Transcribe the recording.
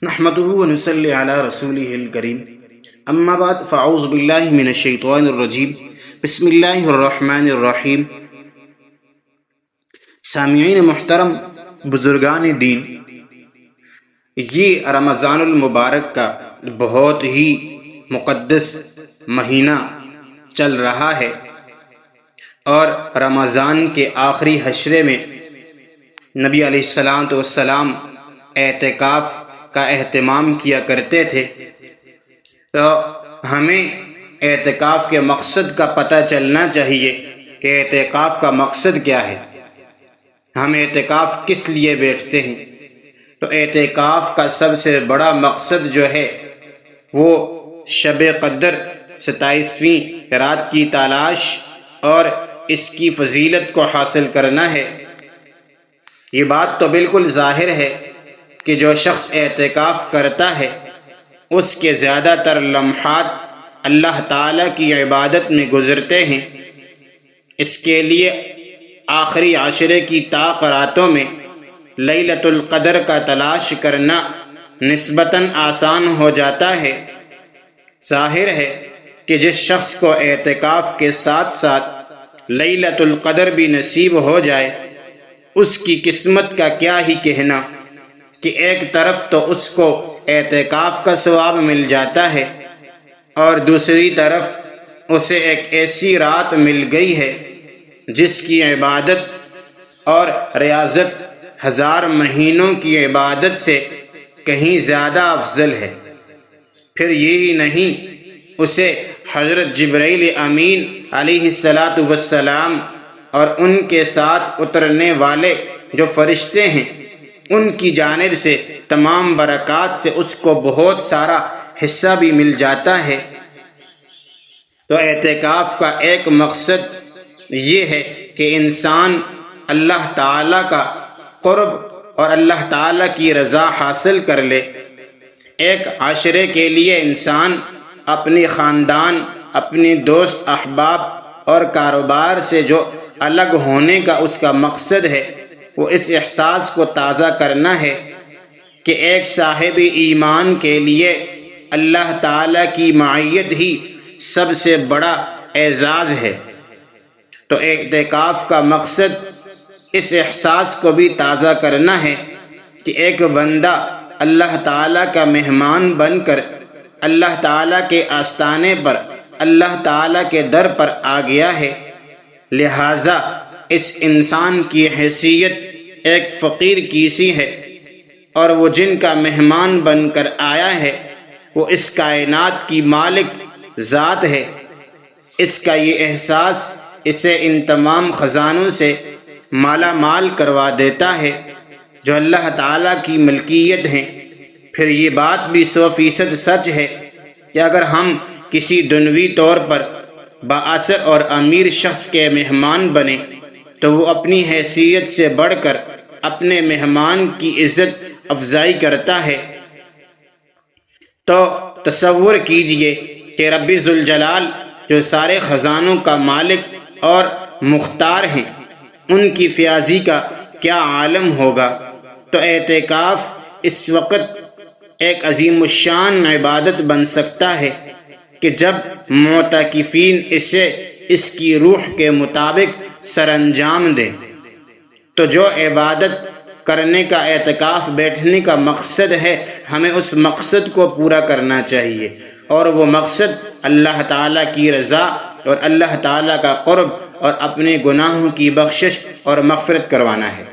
نحمده ونصلي على رسوله الكريم اما بعد فاعوذ باللہ من الشیطان الرجیم بسم اللہ الرحمن الرحیم۔ سامعین محترم، بزرگان دین، یہ رمضان المبارک کا بہت ہی مقدس مہینہ چل رہا ہے، اور رمضان کے آخری حشرے میں نبی علیہ السلام اعتکاف کا اہتمام کیا کرتے تھے۔ تو ہمیں اعتکاف کے مقصد کا پتہ چلنا چاہیے کہ اعتکاف کا مقصد کیا ہے، ہم اعتکاف کس لیے بیٹھتے ہیں۔ تو اعتکاف کا سب سے بڑا مقصد جو ہے وہ شب قدر 27ویں رات کی تلاش اور اس کی فضیلت کو حاصل کرنا ہے۔ یہ بات تو بالکل ظاہر ہے کہ جو شخص اعتکاف کرتا ہے اس کے زیادہ تر لمحات اللہ تعالیٰ کی عبادت میں گزرتے ہیں۔ اس کے لیے آخری عشرے کی طاق راتوں میں لیلۃ القدر کا تلاش کرنا نسبتاً آسان ہو جاتا ہے۔ ظاہر ہے کہ جس شخص کو اعتکاف کے ساتھ ساتھ لیلۃ القدر بھی نصیب ہو جائے اس کی قسمت کا کیا ہی کہنا، کہ ایک طرف تو اس کو اعتکاف کا ثواب مل جاتا ہے اور دوسری طرف اسے ایک ایسی رات مل گئی ہے جس کی عبادت اور ریاضت 1000 مہینوں کی عبادت سے کہیں زیادہ افضل ہے۔ پھر یہی نہیں، اسے حضرت جبرائیل امین علیہ السلام اور ان کے ساتھ اترنے والے جو فرشتے ہیں ان کی جانب سے تمام برکات سے اس کو بہت سارا حصہ بھی مل جاتا ہے۔ تو اعتکاف کا ایک مقصد یہ ہے کہ انسان اللہ تعالیٰ کا قرب اور اللہ تعالیٰ کی رضا حاصل کر لے۔ ایک عشرے کے لیے انسان اپنی خاندان، اپنی دوست احباب اور کاروبار سے جو الگ ہونے کا اس کا مقصد ہے وہ اس احساس کو تازہ کرنا ہے کہ ایک صاحب ایمان کے لیے اللہ تعالیٰ کی معیت ہی سب سے بڑا اعزاز ہے۔ تو اعتکاف کا مقصد اس احساس کو بھی تازہ کرنا ہے کہ ایک بندہ اللہ تعالیٰ کا مہمان بن کر اللہ تعالیٰ کے آستانے پر، اللہ تعالیٰ کے در پر آ گیا ہے، لہٰذا اس انسان کی حیثیت ایک فقیر کی سی ہے، اور وہ جن کا مہمان بن کر آیا ہے وہ اس کائنات کی مالک ذات ہے۔ اس کا یہ احساس اسے ان تمام خزانوں سے مالا مال کروا دیتا ہے جو اللہ تعالیٰ کی ملکیت ہیں۔ پھر یہ بات بھی 100% سچ ہے کہ اگر ہم کسی دنیوی طور پر بااثر اور امیر شخص کے مہمان بنے تو وہ اپنی حیثیت سے بڑھ کر اپنے مہمان کی عزت افزائی کرتا ہے۔ تو تصور کیجئے کہ رب ذوالجلال جو سارے خزانوں کا مالک اور مختار ہیں ان کی فیاضی کا کیا عالم ہوگا۔ تو اعتکاف اس وقت ایک عظیم الشان عبادت بن سکتا ہے کہ جب معتکفین اسے اس کی روح کے مطابق سر انجام دیں۔ تو جو عبادت کرنے کا، اعتکاف بیٹھنے کا مقصد ہے، ہمیں اس مقصد کو پورا کرنا چاہیے، اور وہ مقصد اللہ تعالیٰ کی رضا اور اللہ تعالیٰ کا قرب اور اپنے گناہوں کی بخشش اور مغفرت کروانا ہے۔